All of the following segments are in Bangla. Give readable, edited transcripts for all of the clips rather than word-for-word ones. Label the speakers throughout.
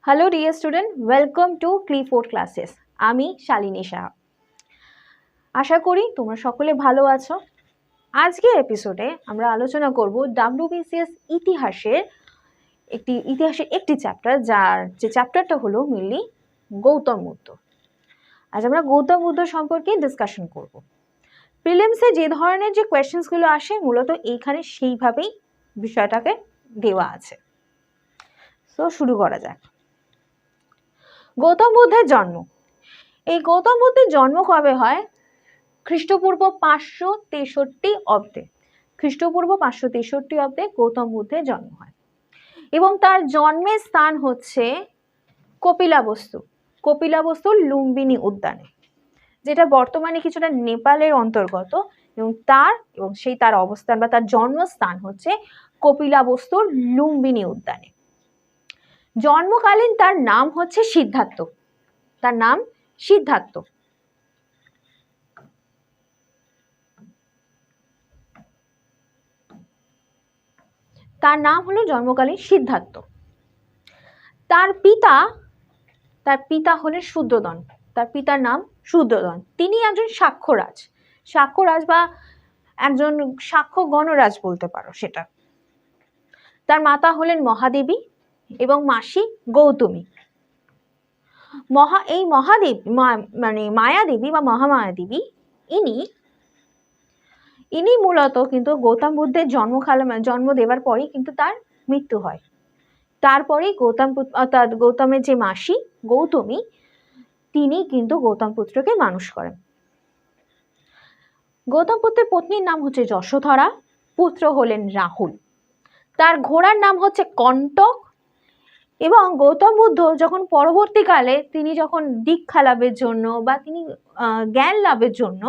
Speaker 1: Hello dear student, welcome to Clifford classes. আমি শালিনী সাহা। আশা করি তোমরা সকলে ভালো আছো। আজকের এপিসোডে আমরা আলোচনা করব ডাব্লিউবিসিএস ইতিহাসের একটি চ্যাপ্টার, যার যে চ্যাপ্টারটা হলো মেনলি গৌতম বুদ্ধ। আজ আমরা গৌতম বুদ্ধ সম্পর্কে ডিসকাশন করব। প্রিলিমসে যে ধরনের যে কোয়েশ্চেন্সগুলো আসে মূলত এইখানে সেইভাবেই বিষয়টাকে দেওয়া আছে। তো শুরু করা যাক। গৌতম বুদ্ধের জন্ম। এই গৌতম বুদ্ধের জন্ম কবে হয়? খ্রিস্টপূর্ব 563 অব্দে। খ্রিস্টপূর্ব 563 অব্দে গৌতম বুদ্ধের জন্ম হয় এবং তার জন্মের স্থান হচ্ছে কপিলাবস্তুর লুম্বিনী উদ্যানে, যেটা বর্তমানে কিছুটা নেপালের অন্তর্গত, এবং তার অবস্থান বা তার জন্মস্থান হচ্ছে কপিলাবস্তুর লুম্বিনী উদ্যানে। জন্মকালীন তার নাম হচ্ছে সিদ্ধার্থ। তার নাম সিদ্ধার্থ। তার নাম হলো জন্মকালীন সিদ্ধার্থ। তার পিতা হলেন শূদ্রদন। তার পিতার নাম শূদ্রদন। তিনি একজন সাক্ষ্যরাজ বা একজন সাক্ষ্য গণরাজ বলতে পারো সেটা। তার মাতা হলেন মহাদেবী এবং মাসি গৌতমী। মায়াদেবী বা মহামায়াদেবী ইনি মূলত কিন্তু গৌতম বুদ্ধের জন্ম দেওয়ার পরেই কিন্তু তার মৃত্যু হয়। তারপরে গৌতমের যে মাসি গৌতমী, তিনি কিন্তু গৌতম পুত্রকে মানুষ করেন। গৌতম পুত্রের পত্নীর নাম হচ্ছে যশোধরা, পুত্র হলেন রাহুল। তার ঘোড়ার নাম হচ্ছে কণ্টক। এবং গৌতম বুদ্ধ যখন পরবর্তীকালে তিনি যখন দীক্ষা লাভের জন্য বা তিনি জ্ঞান লাভের জন্য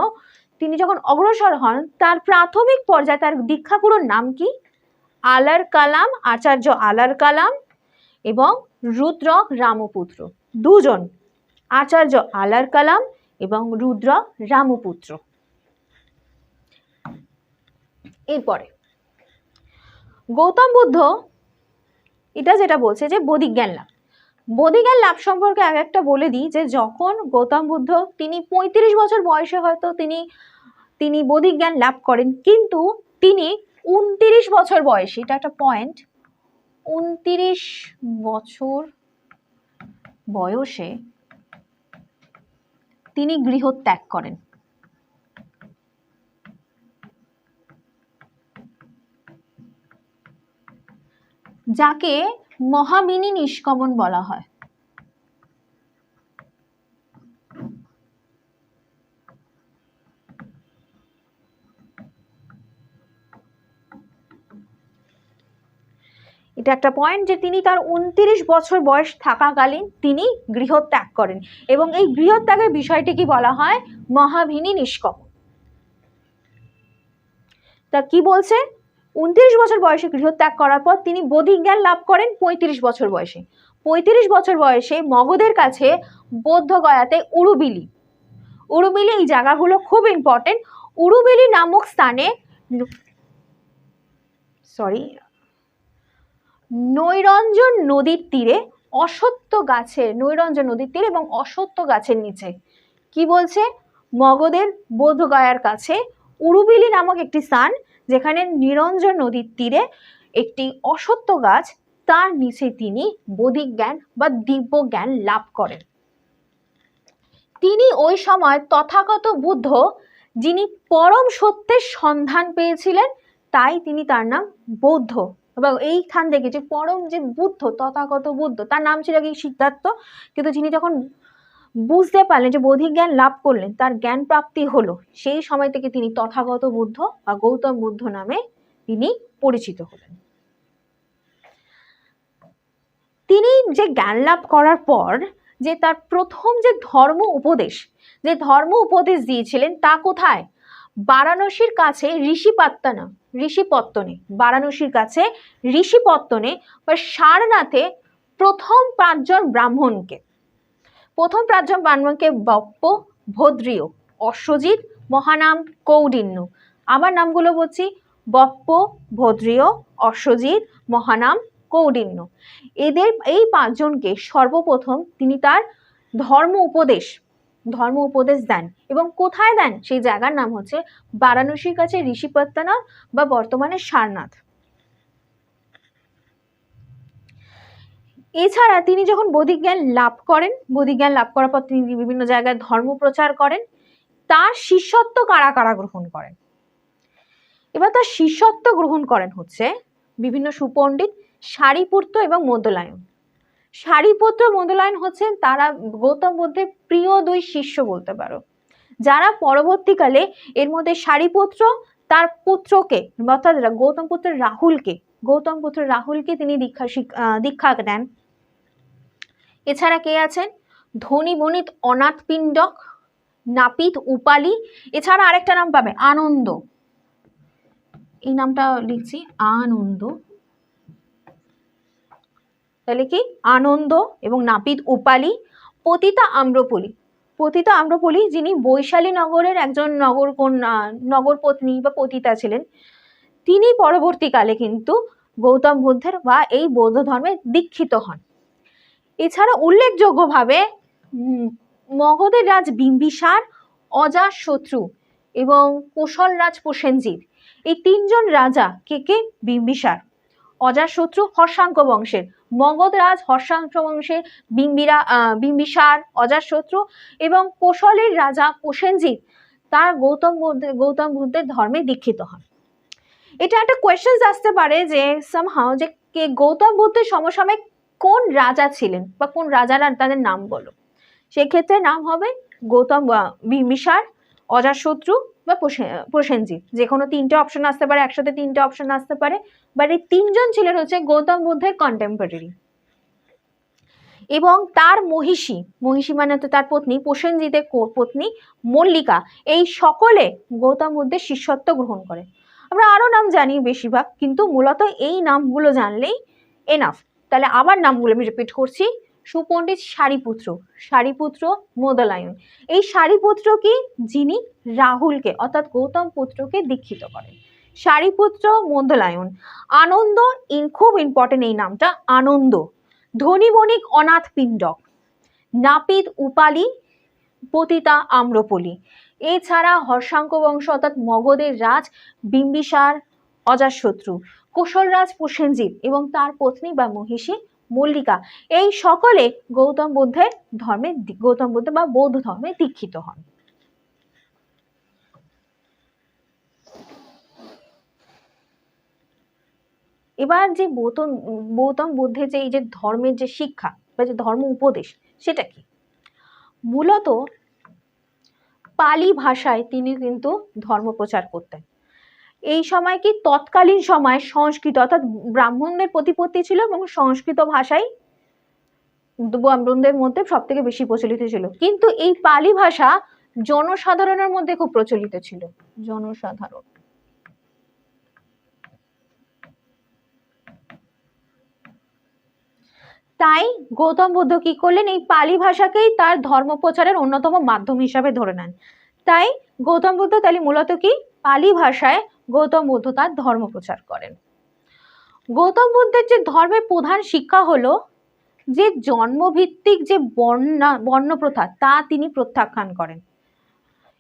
Speaker 1: তিনি যখন অগ্রসর হন, তার প্রাথমিক পর্যায়ে তার দীক্ষাগুরুর নাম কি? আলার কালাম, আচার্য আলার কালাম এবং রুদ্র রামপুত্র। দুজন, আচার্য আলার কালাম এবং রুদ্র রামপুত্র। এরপরে গৌতম বুদ্ধ যেটা বলছে যে বোধিজ্ঞান লাভ সম্পর্কে আগে একটা বলে দিই, যে যখন গৌতম বুদ্ধ তিনি 35 বছর বয়সে হয়তো তিনি বোধিজ্ঞান লাভ করেন, কিন্তু তিনি 29 বছর বয়সে, এটা একটা পয়েন্ট, 29 বছর বয়সে তিনি গৃহত্যাগ করেন। যাকে মহাবিনী নিষ্কমন বলা হয়। এটা একটা পয়েন্ট যে তিনি তার 29 বছর বয়স থাকাকালীন তিনি গৃহত্যাগ করেন, এবং এই গৃহত্যাগের বিষয়টিকে বলা হয় মহাবিনী নিষ্কমন। তা কি বলছে? 29 বছর বয়সে গৃহত্যাগ করার পর তিনি বোধিজ্ঞান লাভ করেন 35 বছর বয়সে। 35 বছর বয়সে মগধের কাছে বৌদ্ধগয়াতে উড়ুবিলি, এই জায়গাগুলো খুব ইম্পর্টেন্ট। উড়ুবিলি নামক স্থানে নৈরঞ্জন নদীর তীরে এবং অশ্বত্থ গাছের নিচে, কি বলছে? মগধের বৌদ্ধগয়ার কাছে উড়ুবিলি নামক একটি স্থান, যেখানে নিরঞ্জন নদীর তীরে একটি অশ্বত্থ গাছ, তার নিচে তিনি বোধিজ্ঞান বা দিব্য জ্ঞান লাভ করেন। তিনি ওই সময় তথাগত বুদ্ধ, যিনি পরম সত্যের সন্ধান পেয়েছিলেন, তাই তিনি তার নাম বৌদ্ধ। এবং এইখান থেকে যে পরম যে বুদ্ধ, তথাগত বুদ্ধ, তার নাম ছিল কি? সিদ্ধার্থ। কিন্তু যিনি যখন বুঝতে পারলেন যে বোধিজ্ঞান লাভ করলেন, তার জ্ঞান প্রাপ্তি হলো, সেই সময় থেকে তিনি তথাগত বুদ্ধ বা গৌতম বুদ্ধ নামে তিনি পরিচিত হলেন। তিনি যে জ্ঞান লাভ করার পর যে তার প্রথম যে ধর্ম উপদেশ দিয়েছিলেন, তা কোথায়? বারাণসীর কাছে বারাণসীর কাছে ঋষিপত্তনে বা সারনাথে প্রথম 5 জন ব্রাহ্মণকে বপ্প, ভদ্রিয়, অশ্বজিৎ, মহানাম, কৌডিন্য। আবার নামগুলো বলছি: বপ্প, ভদ্রিয়, অশ্বজিৎ, মহানাম, কৌডিন্য। এদের এই 5 জনকে সর্বপ্রথম তিনি তার ধর্ম উপদেশ দেন। এবং কোথায় দেন? সেই জায়গার নাম হচ্ছে বারাণসীর কাছে ঋষিপত্তনা বা বর্তমানে সারনাথ। এছাড়া তিনি যখন বৌদ্ধিক জ্ঞান লাভ করার পর তিনি বিভিন্ন জায়গায় ধর্ম প্রচার করেন। তার শিষ্যত্ব কারা কারা গ্রহণ করেন? এবার তার শিষ্যত্ব গ্রহণ করেন হচ্ছে বিভিন্ন সুপণ্ডিত, সারিপুত্র এবং মন্দলায়ন। সারিপুত্র, মন্দলায়ন হচ্ছেন তারা গৌতম বুদ্ধের প্রিয় 2 শিষ্য বলতে পারো, যারা পরবর্তীকালে এর মধ্যে সারিপুত্র তার পুত্রকে অর্থাৎ গৌতম পুত্র রাহুলকে তিনি দীক্ষা দেন। এছাড়া কে আছেন? ধনী বণিত অনাথ পিণ্ডক, নাপিত উপালি, এছাড়া আরেকটা নাম পাবে আনন্দ, এই নামটা লিখছি আনন্দ, তাহলে কি আনন্দ এবং নাপিত উপালি, পতিতা আম্রপলি যিনি বৈশালী নগরের একজন নগরপত্নী বা পতিতা ছিলেন, তিনি পরবর্তীকালে কিন্তু গৌতম বুদ্ধের বা এই বৌদ্ধ ধর্মে দীক্ষিত হন। এছাড়া উল্লেখযোগ্যভাবে মগধের রাজ বিম্বিসার, অজাতশত্রু এবং কোশল রাজ প্রসেনজিৎ, এই 3 জন রাজা কে? বিম্বিসার, অজাতশত্রু হর্ষাঙ্ক বংশের, মগধ রাজ হর্ষাঙ্ক বংশের বিম্বিসার, অজাতশত্রু এবং কোশলের রাজা প্রসেনজিৎ তার গৌতম বুদ্ধের ধর্মে দীক্ষিত হন। এটা একটা কোয়েশ্চেন আসতে পারে যে সামহাউ যে গৌতম বুদ্ধের সমসাময়িক কোন রাজা ছিলেন বা কোন রাজারা, তাদের নাম বলো। সেক্ষেত্রে নাম হবে বিম্বিসার, অজাতশত্রু বা প্রসেনজিৎ। যে কোনো 3টে অপশন আসতে পারে, একসাথে 3টে অপশন আসতে পারে, বাট এই 3 জন ছিলেন হচ্ছে গৌতম বুদ্ধের কন্টেম্পোরারি। এবং তার মহিষী মানে তো তার পত্নী, প্রসেনজিতের পত্নী মল্লিকা, এই সকলে গৌতম বুদ্ধের শিষ্যত্ব গ্রহণ করে। আমরা আরো নাম জানি বেশিরভাগ, কিন্তু মূলত এই নামগুলো জানলেই এনাফ। তাহলে আবার নামগুলো আমি রিপিট করছি। সুপণ্ডিত সারিপুত্র মন্দলায়ন। এই সারিপুত্র কি? যিনি রাহুলকে অর্থাৎ গৌতম পুত্রকে দীক্ষিত করেন। সারিপুত্র মন্দলায়ন। আনন্দ, খুব ইম্পর্টেন্ট এই নামটা, আনন্দ। ধনী বণিক অনাথ পিণ্ডক, নাপিত উপালি, পতিতা আম্রপলি। এছাড়া হর্ষাঙ্ক বংশ অর্থাৎ মগধের রাজ বিম্বিসার, অজাতশত্রু, কোশল রাজ প্রসেনজিৎ এবং তার পত্নী বা মহিষী মল্লিকা, এই সকলে গৌতম বুদ্ধ বা বৌদ্ধ ধর্মে দীক্ষিত হন। এবার যে গৌতম বুদ্ধের যে এই যে ধর্মের যে শিক্ষা বা যে ধর্ম উপদেশ, সেটা কি? মূলত পালি ভাষায় তিনি কিন্তু ধর্ম প্রচার করতেন। এই সময় কি তৎকালীন সময় সংস্কৃত অর্থাৎ ব্রাহ্মণদের প্রতিপত্তি ছিল এবং সংস্কৃত ভাষাই ব্রাহ্মণদের মধ্যে সব থেকে বেশি প্রচলিত ছিল, কিন্তু এই পালি ভাষা জনসাধারণের মধ্যে খুব প্রচলিত ছিল। জনসাধারণ, তাই গৌতম বুদ্ধ কি করলেন? এই পালি ভাষাকেই তার ধর্ম প্রচারের অন্যতম মাধ্যম হিসাবে ধরে নেন। তাই গৌতম বুদ্ধ তাহলে মূলত কি পালি ভাষায় গৌতম বুদ্ধ তার ধর্ম প্রচার করেন। গৌতম বুদ্ধের যে ধর্মের প্রধান শিক্ষা হলো যে জন্মভিত্তিক যে বর্ণ প্রথা তা তিনি প্রত্যাখ্যান করেন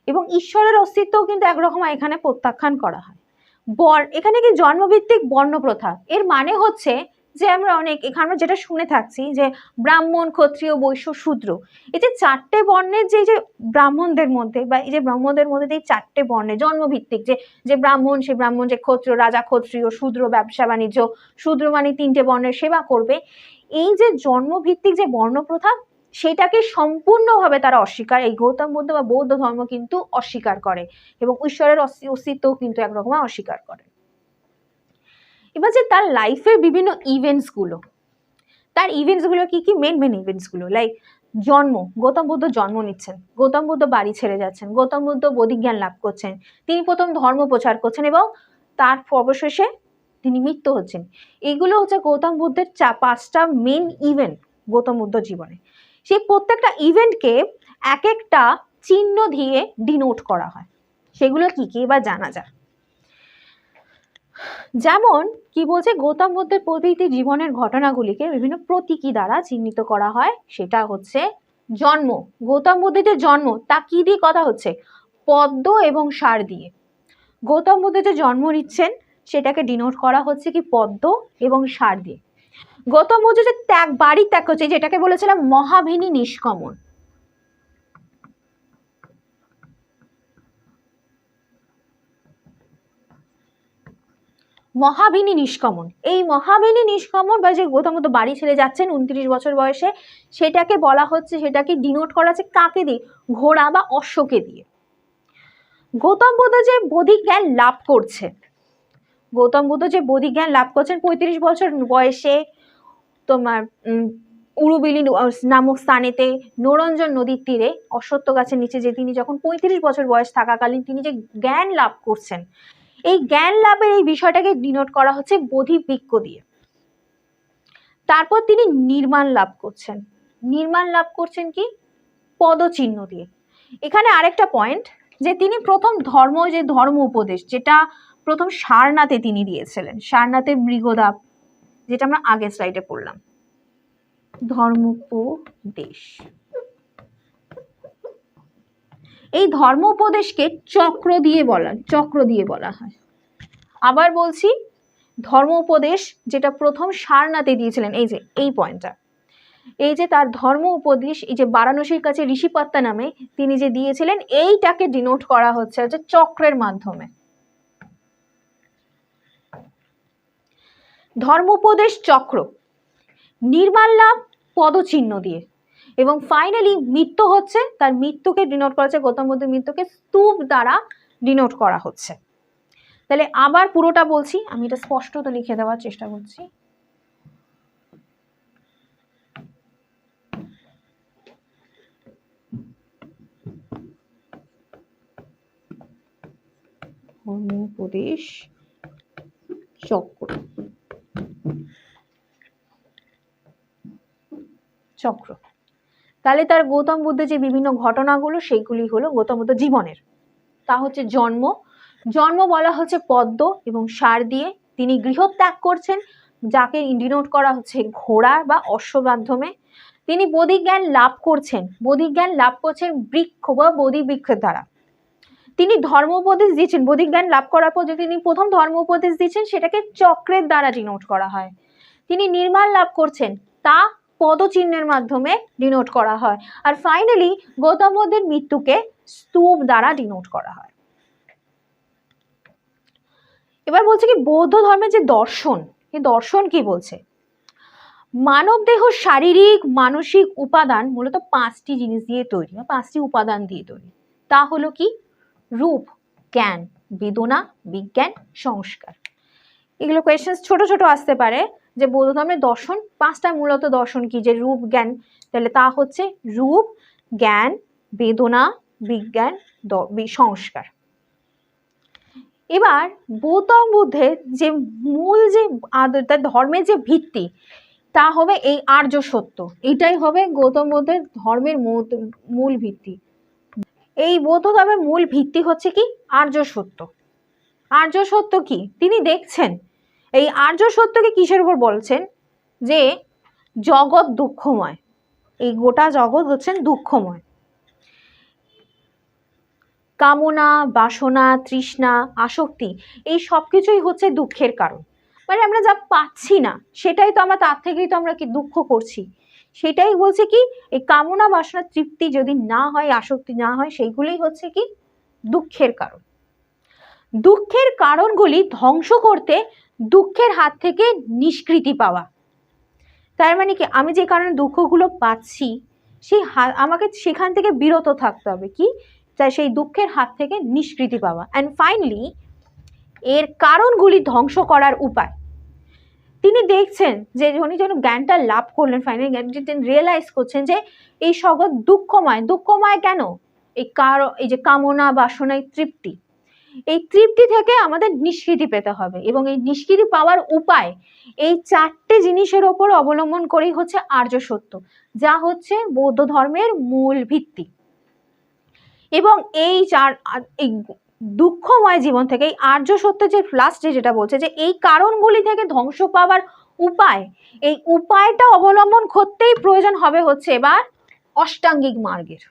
Speaker 1: এবং ঈশ্বরের অস্তিত্বও কিন্তু একরকম এখানে প্রত্যাখ্যান করা হয়। এখানে কি জন্মভিত্তিক বর্ণ প্রথা, এর মানে হচ্ছে যে আমরা এখানে যেটা শুনে থাকছি যে ব্রাহ্মণ, ক্ষত্রিয়, বৈশ্য, শূদ্র, এই যে 4টে বর্ণের যে ব্রাহ্মণদের মধ্যে বা এই যে ব্রাহ্মণদের মধ্যে যে 4টে বর্ণের জন্মভিত্তিক যে ব্রাহ্মণ, সে ব্রাহ্মণ, যে ক্ষত্রিয় রাজা ক্ষত্রিয়, শূদ্র ব্যবসা বাণিজ্য, শূদ্র মানে 3টে বর্ণের সেবা করবে, এই যে জন্মভিত্তিক যে বর্ণ প্রথা সেটাকে সম্পূর্ণভাবে তারা অস্বীকার, এই গৌতম বুদ্ধ বা বৌদ্ধ ধর্ম কিন্তু অস্বীকার করে এবং ঈশ্বরের অস্তিত্বও কিন্তু একরকম অস্বীকার করে। এবার যে তার লাইফের বিভিন্ন ইভেন্টস গুলো কি মেন ইভেন্টস গুলো, লাইক জন্ম, গৌতম বুদ্ধ জন্ম নিচ্ছেন, গৌতম বুদ্ধ বাড়ি ছেড়ে যাচ্ছেন, গৌতম বুদ্ধ বৌদ্ধিক জ্ঞান লাভ করছেন, তিনি প্রথম ধর্ম প্রচার করছেন এবং তার অবশেষে তিনি মৃত্যু হচ্ছেন। এগুলো হচ্ছে গৌতম বুদ্ধের 5টা মেন ইভেন্ট গৌতম বুদ্ধ জীবনে। সেই প্রত্যেকটা ইভেন্টকে এক একটা চিহ্ন দিয়ে ডিনোট করা হয়। সেগুলো কি কি এবার জানা যায়। যেমন কি বলছে, গৌতম বুদ্ধের প্রতিটি জীবনের ঘটনাগুলিকে বিভিন্ন প্রতীকী দ্বারা চিহ্নিত করা হয়, সেটা হচ্ছে জন্ম। গৌতম বুদ্ধের যে জন্ম তা কি দিয়ে কথা হচ্ছে, পদ্ম এবং ষাঁড় দিয়ে। গৌতম বুদ্ধ যে জন্ম নিচ্ছেন সেটাকে ডিনোট করা হচ্ছে কি পদ্ম এবং ষাঁড় দিয়ে। গৌতম বুদ্ধ যে বাড়ি ত্যাগ করছে, যেটাকে বলেছিলাম মহাভিনী নিষ্কমন, মহাভিনী নিষ্কমন, এই মহাভিনী নিষ্কমন বা যে গৌতম বুদ্ধ বাড়ি ছেড়ে যাচ্ছেন 29 বছর বয়সে, সেটাকে বলা হচ্ছে, সেটাকে ডিনোট করা হচ্ছে কাকে দিয়ে, ঘোড়া বা অশ্বকে দিয়ে। গৌতম বুদ্ধ যে বোধি জ্ঞান লাভ করছে, গৌতম বুদ্ধ যে বোধি জ্ঞান লাভ করছেন 35 বছর বয়সে তোমার উরুবিলি নামক স্থানেতে নরঞ্জন নদীর তীরে অশ্বত্থ গাছের নিচে, যে তিনি যখন 35 বছর বয়স থাকাকালীন তিনি যে জ্ঞান লাভ করছেন, এই জ্ঞান লাভের এই বিষয়টাকে ডিনোট করা হচ্ছে বোধি বৃক্ষ দিয়ে। তারপর তিনি নির্মাণ লাভ করছেন, নির্মাণ লাভ করছেন কি পদচিহ্ন দিয়ে। এখানে আরেকটা পয়েন্ট, যে তিনি প্রথম ধর্ম উপদেশ, যেটা প্রথম সারনাথে তিনি দিয়েছিলেন, সারনাথের মৃগদাব, যেটা আমরা আগের স্লাইডে পড়লাম, ধর্মোপদেশ। এই ধর্ম উপদেশকে চক্র দিয়ে বলা হয়। আবার বলছি, ধর্ম উপদেশ যেটা প্রথম সারনাথে দিয়েছিলেন, এই যে এই পয়েন্টটা, এই যে তার ধর্ম উপদেশ, এই যে বারাণসীর কাছে ঋষিপাত্তা নামে তিনি যে দিয়েছিলেন, এইটাকে ডিনোট করা হচ্ছে চক্রের মাধ্যমে। ধর্মোপদেশ চক্র, নির্মাণ লাভ পদচিহ্ন দিয়ে, এবং ফাইনালি মৃত্যু হচ্ছে, তার মৃত্যুকে ডিনোট করা হচ্ছে, গৌতম বুদ্ধের মৃত্যুকে স্তূপ দ্বারা ডিনোট করা হচ্ছে। তাহলে আবার পুরোটা বলছি, আমি এটা স্পষ্টত লিখে দেওয়ার চেষ্টা করছি। ধর্মোপদেশ চক্র, চক্র। তাহলে তার গৌতম বুদ্ধের যে বিভিন্ন ঘটনাগুলো, সেইগুলি হলো গৌতম বুদ্ধ জীবনের। তা হচ্ছে জন্ম, জন্ম বলা হচ্ছে পদ্ম এবং ষাঁড় দিয়ে। তিনি গৃহত্যাগ করছেন, যাকে ডিনোট করা হচ্ছে ঘোড়া বা অশ্ব মাধ্যমে। তিনি বোধিজ্ঞান লাভ করছেন, বোধিজ্ঞান লাভ করছেন বৃক্ষ বা বোধি বৃক্ষের দ্বারা। তিনি ধর্ম উপদেশ দিচ্ছেন, বোধিজ্ঞান লাভ করার পর যে তিনি প্রথম ধর্ম উপদেশ দিচ্ছেন, সেটাকে চক্রের দ্বারা ডিনোট করা হয়। তিনি নির্মাণ লাভ করছেন, তা পদচিহ্নের মাধ্যমে ডিনোট করা হয়। আর ফাইনালি গৌতম বুদ্ধের মৃত্যুকে স্তূপ দ্বারা ডিনোট করা হয়। এবার বলছে কি বৌদ্ধ ধর্মের যে দর্শন, এই দর্শন কি বলছে, মানব দেহ শারীরিক মানসিক উপাদান মূলত 5টি জিনিস দিয়ে তৈরি, 5টি উপাদান দিয়ে তৈরি। তা হলো কি রূপ, জ্ঞান, বেদনা, বিজ্ঞান, সংস্কার। এগুলো কোয়েশ্চেন ছোট ছোট আসতে পারে, যে বৌদ্ধ ধর্মের দর্শন 5টা মূলত দর্শন কি, যে রূপ জ্ঞান, তাহলে তা হচ্ছে রূপ, জ্ঞান, বেদনা, বিজ্ঞান, সংস্কার। এবার গৌতম বুদ্ধের যে মূল যে তার ধর্মের যে ভিত্তি, তা হবে এই আর্য সত্য। এটাই হবে গৌতম বুদ্ধের ধর্মের মূল ভিত্তি। এই বৌদ্ধ ধর্মের মূল ভিত্তি হচ্ছে কি আর্য সত্য। আর্য সত্য কি, তিনি দেখছেন এই আর্য সত্যকে কিসের উপর বলছেন, যে জগৎ দুঃখময়, এই গোটা জগৎ হচ্ছেন দুঃখময়। কামনা, বাসনা, তৃষ্ণা, আসক্তি, এই সবকিছুই হচ্ছে দুঃখের কারণ। মানে আমরা যা পাচ্ছি না, সেটাই তো আমরা, তার থেকেই তো আমরা কি দুঃখ করছি। সেটাই বলছে কি এই কামনা বাসনা তৃপ্তি যদি না হয়, আসক্তি না হয়, সেইগুলোই হচ্ছে কি দুঃখের কারণ। দুঃখের কারণগুলি ধ্বংস করতে দুঃখের হাত থেকে নিষ্কৃতি পাওয়া। তার মানে কি আমি যে কারণে দুঃখগুলো পাচ্ছি, সেই আমাকে সেখান থেকে বিরত থাকতে হবে, কি তাই সেই দুঃখের হাত থেকে নিষ্কৃতি পাওয়া। অ্যান্ড ফাইনালি এর কারণগুলি ধ্বংস করার উপায় তিনি দেখছেন, যে উনি যেন জ্ঞানটা লাভ করলেন, ফাইনালি জ্ঞান রিয়েলাইজ করছেন যে এই জগৎ দুঃখময়। দুঃখময় কেন, এই যে কামনা বাসনায় তৃপ্তি, এই তৃপ্তি থেকে আমাদের নিষ্কৃতি পেতে হবে, এবং এই নিষ্কৃতি পাওয়ার উপায় এই 4টে জিনিসের ওপর অবলম্বন করেই হচ্ছে আর্য সত্য, যা হচ্ছে বৌদ্ধ ধর্মের মূল ভিত্তি। এবং এই দুঃখময় জীবন থেকে এই আর্য সত্য যে লাস্টে যেটা বলছে যে এই কারণগুলি থেকে ধ্বংস পাওয়ার উপায়, এই উপায়টা অবলম্বন করতেই প্রয়োজন হবে হচ্ছে এবার অষ্টাঙ্গিক মার্গের।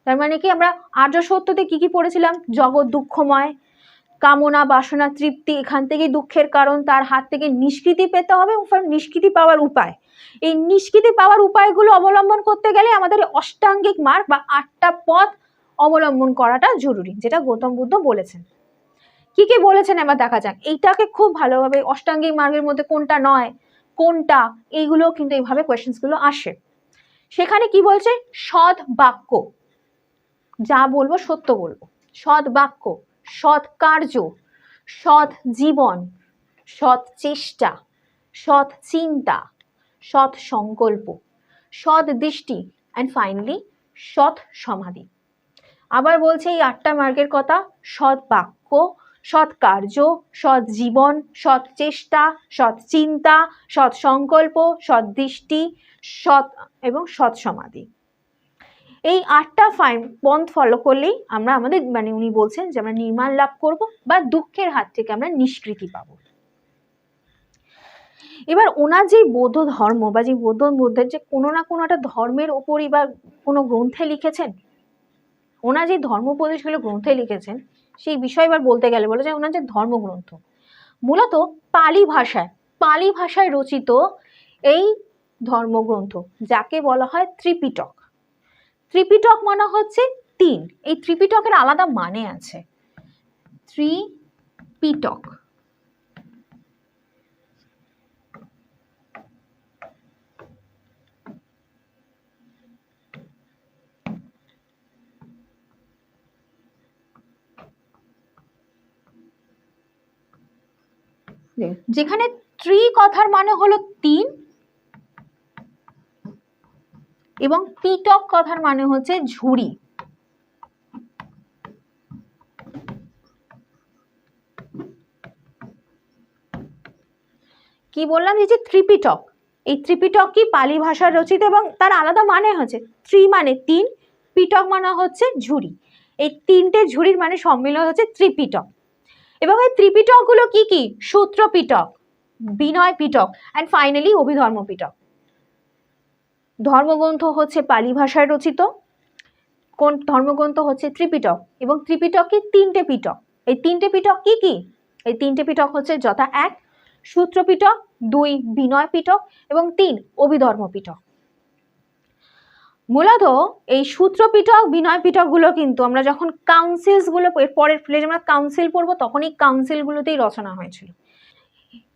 Speaker 1: তার মানে কি আমরা আর্য সত্যতে কি কি পড়েছিলাম? জগৎ দুঃখময়, কামনা বাসনা তৃপ্তি, এখান থেকে দুঃখের কারণ, তার হাত থেকে নিষ্কৃতি পেতে হবে, নিষ্কৃতি পাওয়ার উপায়। এই নিষ্কৃতি পাওয়ার উপায়গুলো অবলম্বন করতে গেলে আমাদের অষ্টাঙ্গিক মার্গ বা 8টা পথ অবলম্বন করাটা জরুরি, যেটা গৌতম বুদ্ধ বলেছেন। কি কি বলেছেন এবার দেখা যাক। এইটাকে খুব ভালোভাবে অষ্টাঙ্গিক মার্গের মধ্যে কোনটা নয় কোনটা, এইগুলো কিন্তু এইভাবে কোয়েশ্চেন্স গুলো আসে। সেখানে কি বলছে? সৎ বাক্য, যা বলবো সত্য বলবো, সৎ বাক্য, সৎ কার্য, সৎ জীবন, সৎ চেষ্টা, সৎ চিন্তা, সৎ সংকল্প, সৎ দৃষ্টি, অ্যান্ড ফাইনালি সৎ সমাধি। আবার বলছে এই 8টা মার্গের কথা: সৎ বাক্য, সৎ কার্য, সৎ জীবন, সৎ চেষ্টা, সৎ চিন্তা, সৎ সংকল্প, সৎ দৃষ্টি, সৎ এবং সৎ সমাধি। এই 8টা পন্থ ফলো করলেই আমরা আমাদের মানে উনি বলছেন যে আমরা নির্মাণ লাভ করব বা দুঃখের হাত থেকে আমরা নিষ্কৃতি পাব। এবার ওনার যে বৌদ্ধ ধর্ম বা যে বুদ্ধের যে কোনো না কোনো একটা ধর্মের ওপরই বা কোনো গ্রন্থে লিখেছেন, ওনার যে ধর্মোপদেশগুলো গ্রন্থে লিখেছেন সেই বিষয় এবার বলতে গেলে বলে যে ওনার যে ধর্মগ্রন্থ মূলত পালি ভাষায় রচিত এই ধর্মগ্রন্থ, যাকে বলা হয় ত্রিপিটক। ত্রিপিটক মানে হচ্ছে 3। এই ত্রিপিটকের আলাদা মানে আছে। ত্রিপিটক যেখানে ত্রি কথার মানে হলো 3 এবং পিটক কথার মানে হচ্ছে ঝুড়ি। কি বললাম? এই যে ত্রিপিটক, এই ত্রিপিটক কি পালি ভাষায় রচিত এবং তার আলাদা মানে হচ্ছে ত্রি মানে 3, পিটক মানে হচ্ছে ঝুড়ি। এই 3টে ঝুড়ির মানে সম্মিলন হচ্ছে ত্রিপিটক। এবং এই ত্রিপিটক গুলো কি কি? সূত্র পিটক, বিনয় পিটক, অ্যান্ড ফাইনালি অভিধর্ম পিটক। ধর্মগ্রন্থ হচ্ছে পালি ভাষায় রচিত, কোন ধর্মগ্রন্থ হচ্ছে ত্রিপিটক, এবং ত্রিপিটক কি 3টে পিটক। এই 3টে পিটক কি কি? এই 3টে পিটক হচ্ছে যথা 1 সূত্র পিটক, 2 বিনয় পিটক এবং 3 অভিধর্ম পিটক। মূলত এই সূত্র পিটক বিনয় পিটক গুলো কিন্তু আমরা যখন কাউন্সিলস গুলো পরের ফ্লেজে আমরা কাউন্সিল পড়বো তখন এই কাউন্সিল গুলোতেই রচনা হয়েছিল।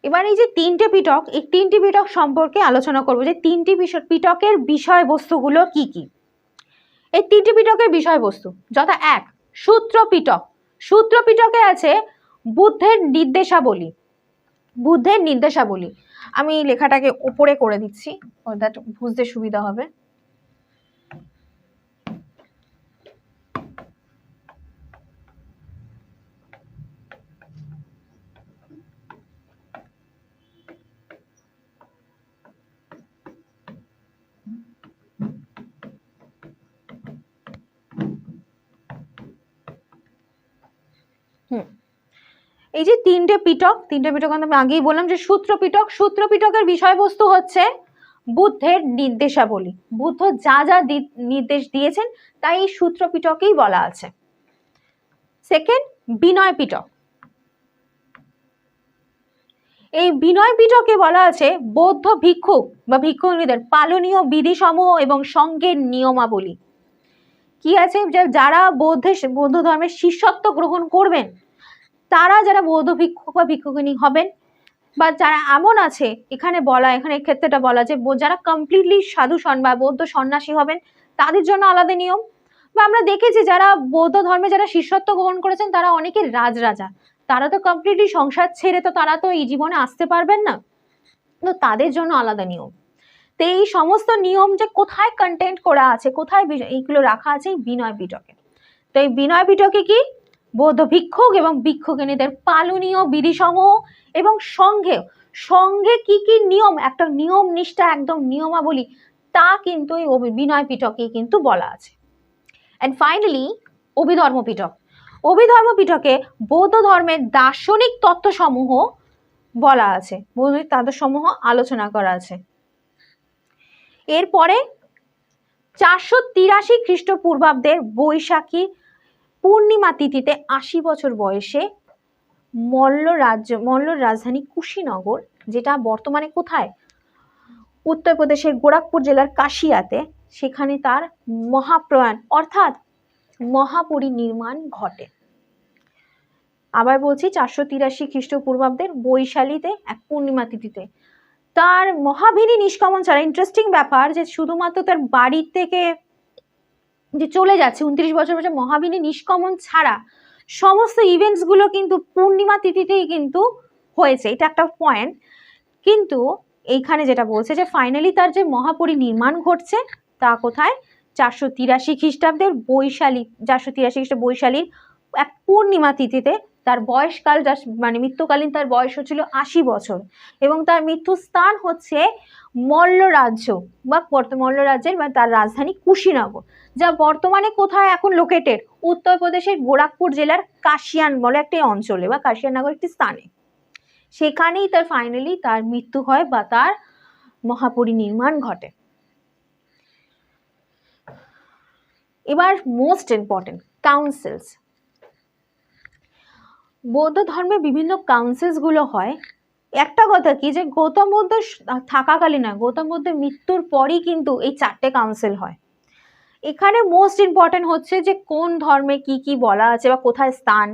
Speaker 1: এবার এই যে 3টে পিটক, এই 3টি পিটক সম্পর্কে আলোচনা করবো যে 3টি পিটকের বিষয়বস্তুগুলো কি কি। এই 3টি পিটকের বিষয়বস্তু যথা 1 সূত্র পিটক। সূত্র পিটকে আছে বুদ্ধের নির্দেশাবলী। বুদ্ধের নির্দেশাবলী আমি লেখাটাকে উপরে করে দিচ্ছি, বুঝতে সুবিধা হবে। এই যে 3টে পিটক আমি আগেই বললাম যে সূত্র পিটক। সূত্র পিটকের বিষয়বস্তু হচ্ছে বুদ্ধের নির্দেশাবলী। বুদ্ধ যা যা নির্দেশ দিয়েছেন তাই এই সূত্র পিটকেই বলা আছে। সেকেন্ড বিনয় পিটক। এই বিনয় পিটকে বলা আছে বৌদ্ধ ভিক্ষুক বা ভিক্ষুণীদের পালনীয় বিধিসমূহ এবং সঙ্গের নিয়মাবলী। কি আছে? যারা বৌদ্ধ ধর্মের শিষ্যত্ব গ্রহণ করবেন তারা যারা বৌদ্ধ ভিক্ষুক বা ভিক্ষুকিনী হবেন, বা যারা এমন আছে এখানে ক্ষেত্রেটা বলা যে যারা কমপ্লিটলি সাধু বা বৌদ্ধ সন্ন্যাসী হবেন তাদের জন্য আলাদা নিয়ম। বা আমরা দেখেছি যারা বৌদ্ধ ধর্মে যারা শিষ্যত্ব গ্রহণ করেছেন তারা অনেকে রাজরাজা, তারা তো কমপ্লিটলি সংসার ছেড়ে তো তারা তো এই জীবনে আসতে পারবেন না, তো তাদের জন্য আলাদা নিয়ম। তো এই সমস্ত নিয়ম যে কোথায় কন্টেন্ট করা আছে, কোথায় এইগুলো রাখা আছে এই বিনয় পিটকে। তো এই বিনয় পিটকে কি বৌদ্ধ ভিক্ষুক এবং ভিক্ষুকিনীদের পালনীয় বিধিসমূহ এবং সঙ্গে কি কি নিয়ম, একটা নিয়ম নিষ্ঠা একদম নিয়মাবলী, তা কিন্তু এই বিনয় পিটকে কিন্তু বলা আছে। And finally Abhidharma Pitaka. অভিধর্ম পিটকে বৌদ্ধ ধর্মের দার্শনিক তত্ত্বসমূহ বলা আছে, বৌদ্ধ তত্ত্বসমূহ আলোচনা করা আছে। এরপরে 483 খ্রিস্টপূর্বাব্দের বৈশাখী পূর্ণিমা তিথিতে 80 বছর বয়সে মল্ল রাজধানী কুশীনগর, যেটা বর্তমানে কোথায়, উত্তরপ্রদেশের গোরখপুর জেলার কাশিয়াতে, সেখানে তার মহাপ্রয়াণ অর্থাৎ মহাপরিনির্মাণ ঘটে। আবার বলছি 483 খ্রিস্টপূর্বাব্দের বৈশালীতে এক পূর্ণিমা তিথিতে তার মহাভিনী নিষ্কামন ছাড়া, ইন্টারেস্টিং ব্যাপার যে শুধুমাত্র তার বাড়ি থেকে যে চলে যাচ্ছে 29 বছর বয়সে মহাভিনী নিষ্কামন ছাড়া সমস্ত ইভেন্টস গুলো কিন্তু পূর্ণিমা তিথিতেই কিন্তু হয়েছে, এটা একটা পয়েন্ট। কিন্তু এইখানে যেটা বলছে যে ফাইনালি তার যে মহাপরিনির্মাণ ঘটছে তা কোথায়, 483 খ্রিস্টাব্দের বৈশালী, 483 খ্রিস্টাব্দ বৈশালীর এক পূর্ণিমা তিথিতে। তার বয়সকাল মানে মৃত্যুকালীন তার বয়স হচ্ছিল 80 বছর এবং তার মৃত্যু স্থান হচ্ছে মল্ল রাজ্য বা মল্ল রাজ্যের বা তার রাজধানী কুশীনগর, যা বর্তমানে কোথায় এখন লোকেটেড, উত্তরপ্রদেশের গোরখপুর জেলার কাশিয়ান বলে একটি অঞ্চলে বা কাশিয়ানগর একটি স্থানে। সেখানেই তার ফাইনালি তার মৃত্যু হয় বা তার মহাপরিনির্মাণ ঘটে। এবার মোস্ট ইম্পর্টেন্ট কাউন্সিলস। বৌদ্ধ ধর্মে বিভিন্ন কাউন্সিলস গুলো হয়। একটা কথা কি যে গৌতম বুদ্ধ থাকাকালীন না, গৌতম বুদ্ধের মৃত্যুর পরই কিন্তু এই 4টে কাউন্সিল হয়। এখানে মোস্ট ইম্পর্টেন্ট হচ্ছে যে কোন ধর্মে কি কি বলা আছে বা কোথায় স্থান,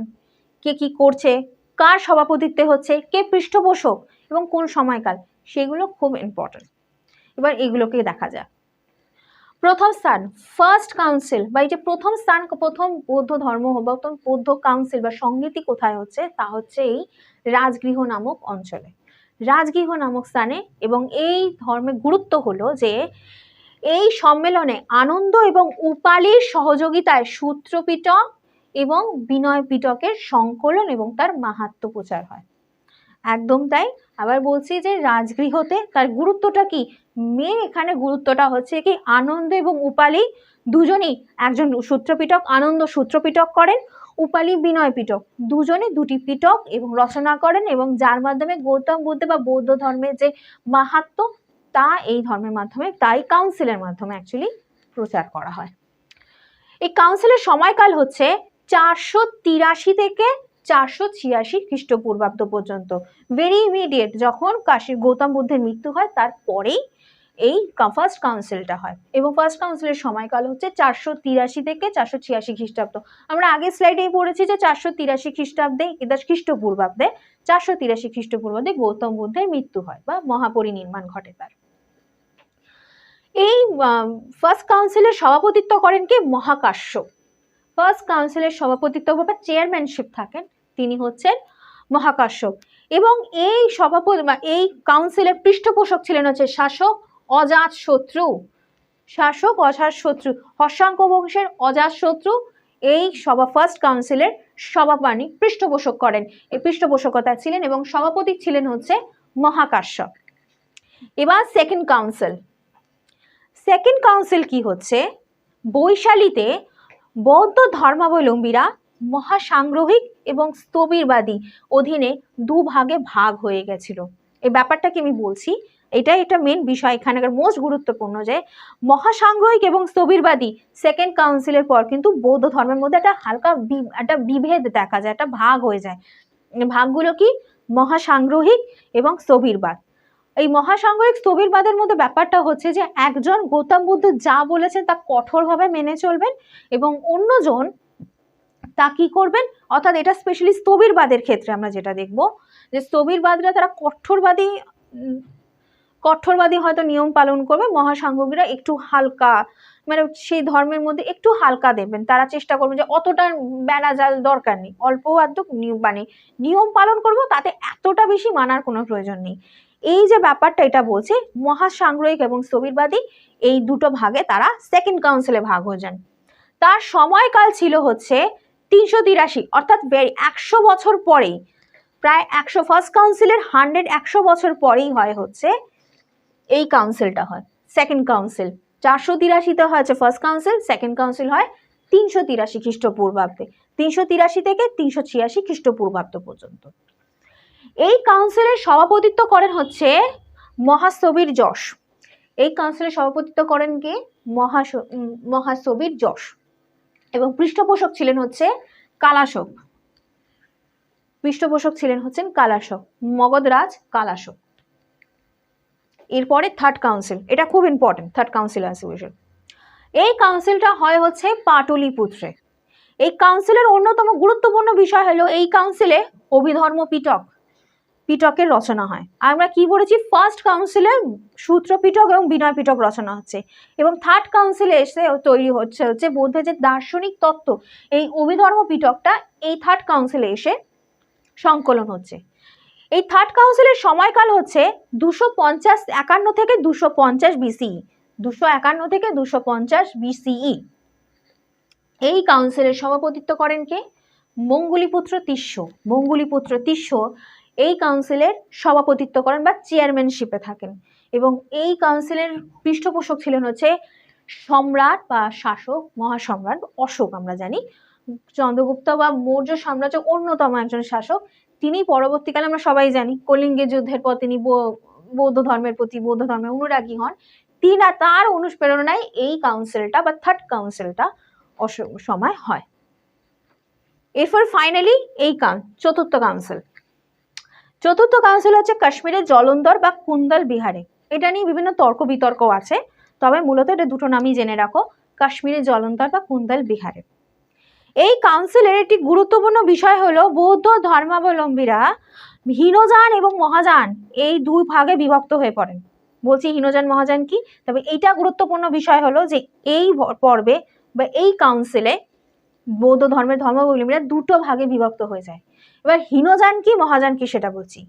Speaker 1: কে কি করছে, কার সভাপতিত্বে হচ্ছে, কে পৃষ্ঠপোষক এবং কোন সময়কাল, সেগুলো খুব ইম্পর্টেন্ট। এবার এগুলোকে দেখা যাক। প্রথম স্থান ফার্স্ট কাউন্সিল বা এই যে প্রথম স্থান, প্রথম বৌদ্ধ ধর্ম বা প্রথম বৌদ্ধ কাউন্সিল বা সংগীতি কোথায় হচ্ছে, তা হচ্ছে এই রাজগৃহ নামক অঞ্চলে, রাজগৃহ নামক স্থানে। এবং এই ধর্মের গুরুত্ব হলো যে এই সম্মেলনে আনন্দ এবং উপালির সহযোগিতায় সূত্রপিটক এবং বিনয় পিটকের সংকলন এবং তার মাহাত্ম্য প্রচার হয়। একদম তাই। আবার বলছি যে রাজগৃহতে তার গুরুত্বটা কি, মেন এখানে গুরুত্বটা হচ্ছে কি আনন্দ এবং উপালি দুজনেই, একজন সূত্রপিটক আনন্দ সূত্রপিটক করেন, উপালি বিনয় পিটক দুজনে দুটি পিটক এবং রচনা করেন, এবং যার মাধ্যমে গৌতম বুদ্ধ বা বৌদ্ধ ধর্মের যে মাহাত্ম্য তা এই ধর্মের মাধ্যমে, তাই কাউন্সিলের মাধ্যমে অ্যাকচুয়ালি প্রচার করা হয়। এই কাউন্সিলের সময়কাল হচ্ছে 483 থেকে 486 খ্রিস্টপূর্বাব্দ পর্যন্ত, ভেরি ইমিডিয়েট, যখন গৌতম বুদ্ধের মৃত্যু হয় তারপরেই এই ফার্স্ট কাউন্সিলটা হয়। এবং ফার্স্ট কাউন্সিলের সময়কাল হচ্ছে 483 থেকে 486 খ্রিস্টাব্দ। আমরা আগের স্লাইডেই পড়েছি যে 483 খ্রিস্টাব্দে খ্রিস্টপূর্বাব্দে 483 খ্রিস্টপূর্বাব্দে গৌতম বুদ্ধের মৃত্যু হয় বা মহাপরিনির্মাণ ঘটে তার। এই ফার্স্ট কাউন্সিলের সভাপতিত্ব করেন কে, মহাকাশ্যপ। ফার্স্ট কাউন্সিলের সভাপতিত্ব বা চেয়ারম্যানশিপ থাকেন, তিনি হচ্ছেন মহাকাশ্যপ। এবং এই সভাপতি বা এই কাউন্সিলের পৃষ্ঠপোষক ছিলেন হচ্ছে শাসক অজাতশত্রু, শাসক অজাতশত্রু, হর্ষাঙ্ক বংশের অজাতশত্রু এই ফার্স্ট কাউন্সিলের সভাপানি পৃষ্ঠপোষক করেন, এই পৃষ্ঠপোষকতা ছিলেন, এবং সভাপতি ছিলেন হচ্ছে মহাকাশ্যপ। এবার সেকেন্ড কাউন্সিল। সেকেন্ড কাউন্সিল কি হচ্ছে, বৈশালীতে বৌদ্ধ ধর্মাবলম্বীরা মহাসাংগ্রহিক এবং স্থবিরবাদী অধীনে দুভাগে ভাগ হয়ে গেছিল। এই ব্যাপারটাকে আমি বলছি, এটা মেন বিষয় এখানকার মোস্ট গুরুত্বপূর্ণ, যে মহাসাংগ্রহিক এবং স্থবিরবাদী সেকেন্ড কাউন্সিলের পর কিন্তু বৌদ্ধ ধর্মের মধ্যে একটা হালকা একটা বিভেদ দেখা যায়, একটা ভাগ হয়ে যায়। ভাগগুলো কি, মহাসাংগ্রহিক এবং স্থবিরবাদ। এই মহাসাংগ্রহিক স্থবিরবাদের মধ্যে ব্যাপারটা হচ্ছে যে একজন গৌতম বুদ্ধ যা বলেছেন তা কঠোরভাবে মেনে চলবেন, এবং অন্যজন তা কি করবেন, অর্থাৎ এটা স্পেশালি স্থবিরবাদের ক্ষেত্রে আমরা যেটা দেখব যে স্থবিরবাদীরা তারা কঠোরবাদী হয়তো নিয়ম পালন করবে, মহাসাংঘিকরা একটু হালকা, মানে সেই ধর্মের মধ্যে একটু হালকা দেবেন, তারা চেষ্টা করবেন যে অতটা বেনাজাল দরকার নেই, অল্প আধটু মানে নিয়ম পালন করব, তাতে এতটা বেশি মানার কোনো প্রয়োজন নেই। এই যে ব্যাপারটা এটা বলছে, মহাসাংগ্রহিক এবং স্থবিরবাদী এই দুটো ভাগে তারা সেকেন্ড কাউন্সিলে ভাগ হয়ে যান। তার সময়কাল ছিল হচ্ছে 383, অর্থাৎ 100 বছর পরেই, প্রায় 100 ফার্স্ট কাউন্সিলের 100 বছর পরেই হয় হচ্ছে এই কাউন্সিলটা হয় সেকেন্ড কাউন্সিল। 483-তে হয়েছে ফার্স্ট কাউন্সিল, সেকেন্ড কাউন্সিল হয় 383 খ্রিস্টপূর্বাব্দে। 383 থেকে 386 খ্রিস্টপূর্বাব্দ পর্যন্ত। এই কাউন্সিলের সভাপতিত্ব করেন হচ্ছে মহাসবির যশ। এই কাউন্সিলের সভাপতিত্ব করেন কে? মহাসবির যশ। এবং পৃষ্ঠপোষক ছিলেন হচ্ছে কালাশোক। পৃষ্ঠপোষক ছিলেন হচ্ছেন কালাশোক, মগধরাজ কালাশোক। এরপরে থার্ড কাউন্সিল, এটা খুব ইম্পর্টেন্ট। থার্ড কাউন্সিল আসবে। এই কাউন্সিলটা হয় হচ্ছে পাটলিপুত্রে। এই কাউন্সিলের অন্যতম গুরুত্বপূর্ণ বিষয় হলো এই কাউন্সিলে অভিধর্ম পিটকের রচনা হয়। আমরা কি বলেছি? ফার্স্ট কাউন্সিলে সূত্র পিটক এবং বিনয় পিটক রচনা হচ্ছে, এবং থার্ড কাউন্সিলে এসে তৈরি হচ্ছে বৌদ্ধের যে দার্শনিক তত্ত্ব, এই অভিধর্ম পিটকটা এই থার্ড কাউন্সিলে এসে সংকলন হচ্ছে। এই থার্ড কাউন্সিলের সময়কাল হচ্ছে 251 থেকে 250 বিসিই। 251 থেকে 250 বিসিই। এই কাউন্সিলের সভাপতিত্ব করেন কে? মঙ্গলীপুত্র তিস্য। মঙ্গলীপুত্র তিস্য এই কাউন্সিলের সভাপতিত্ব করেন বা চেয়ারম্যানশিপে থাকেন। এবং এই কাউন্সিলের পৃষ্ঠপোষক ছিলেন হচ্ছে সম্রাট বা শাসক মহাসম্রাট অশোক। আমরা জানি চন্দ্রগুপ্ত বা মৌর্য সাম্রাজ্যের অন্যতম একজন শাসক। তিনি পরবর্তীকালে আমরা সবাই জানি কলিঙ্গের যুদ্ধের পর তিনি বৌদ্ধ ধর্মের প্রতি বৌদ্ধ ধর্মের অনুরাগী হন। তার অনুপ্রেরণায় এই কাউন্সিলটা বা থার্ড কাউন্সিলটা সময় হয়। এরপর ফাইনালি এই চতুর্থ কাউন্সিল। চতুর্থ কাউন্সিল হচ্ছে কাশ্মীরের জলন্ধর বা কুন্দল বিহারে। এটা নিয়ে বিভিন্ন তর্ক বিতর্ক আছে, তবে মূলত এটা দুটো নামই জেনে রাখো, কাশ্মীরের জলন্ধর বা কুন্দল বিহারে। এই কাউন্সিলের একটি গুরুত্বপূর্ণ বিষয় হলো বৌদ্ধ ধর্মাবলম্বীরা হীনযান এবং মহাযান এই দুই ভাগে বিভক্ত হয়ে পড়েন। বলছি হীনযান মহাযান কি, তবে এইটা গুরুত্বপূর্ণ বিষয় হলো যে এই পর্বে বা এই কাউন্সিলে বৌদ্ধ ধর্মের ধর্মাবলম্বীরা দুটো ভাগে বিভক্ত হয়ে যায়। এবার হীনযান কি মহাযান কি সেটা বলছি।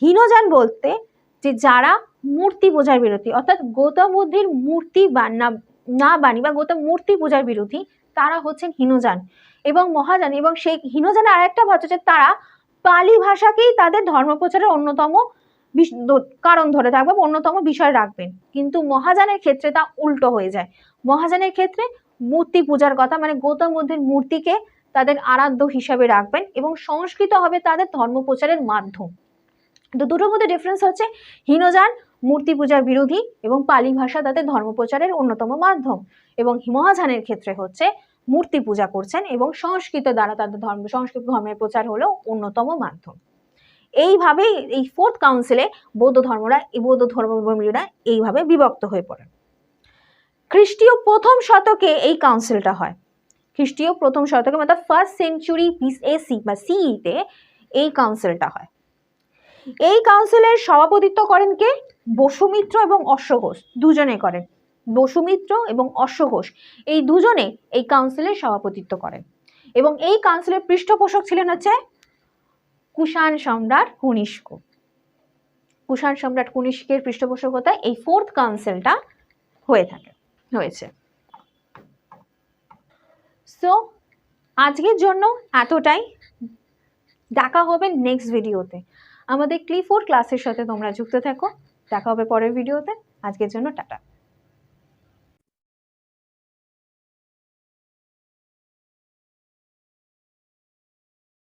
Speaker 1: হীনযান বলতে যে যারা মূর্তি পূজার বিরোধী, অর্থাৎ গৌতম বুদ্ধের মূর্তি না বাণী বা গৌতম মূর্তি পূজার বিরোধী, তারা হচ্ছেন হীনযান। এবং মহাযান এবং সেই হীনযানের আরেকটা হচ্ছে তারা পালি ভাষাকেই তাদের ধর্ম প্রচারের অন্যতম কারণ ধরে থাকবে, অন্যতম বিষয় রাখবেন। কিন্তু মহাযানের ক্ষেত্রে তা উল্টো হয়ে যায়। মহাযানের ক্ষেত্রে মূর্তি পূজার কথা, মানে গৌতম বুদ্ধের মূর্তিকে তাদের আরাধ্য হিসাবে রাখবেন এবং সংস্কৃত হবে তাদের ধর্ম প্রচারের মাধ্যম। তো দুটোর মধ্যে ডিফারেন্স হচ্ছে হীনযান মূর্তি পূজার বিরোধী এবং পালি ভাষা তাদের ধর্ম প্রচারের অন্যতম মাধ্যম, এবং মহাযানের ক্ষেত্রে হচ্ছে মূর্তি পূজা করছেন এবং সংস্কৃত দ্বারা তাদের সংস্কৃত ধর্মের প্রচার হলো অন্যতম মাধ্যম। এইভাবে এই ফোর্থ কাউন্সিলে বৌদ্ধ ধর্মাবলম্বীরা এইভাবে বিভক্ত হয়ে পড়েন। খ্রিস্টীয় প্রথম শতকে এই কাউন্সিলটা হয়। খ্রিস্টীয় প্রথম শতকে মানে ফার্স্ট সেঞ্চুরি BC বা CE-তে এই কাউন্সিলটা হয়। এই কাউন্সিলের সভাপতিত্ব করেন কে? বসুমিত্র এবং অশ্বঘোষ দুজনে করেন। বসুমিত্র এবং অশ্বঘোষ এই দুজনে এই কাউন্সিলের সভাপতিত্ব করেন। এবং এই কাউন্সিলের পৃষ্ঠপোষক ছিলেন হচ্ছে কুষাণ সম্রাট কনিষ্ক। কুষাণ সম্রাট কনিষ্কের পৃষ্ঠপোষকতায় এই ফোর্থ কাউন্সিলটা হয়েছে। সো আজকের জন্য এতটাই। দেখা হবে নেক্সট ভিডিওতে। আমাদের ক্লি4 ক্লাসের সাথে তোমরা যুক্ত থাকো। দেখা হবে পরের ভিডিওতে। আজকের জন্য টাটা।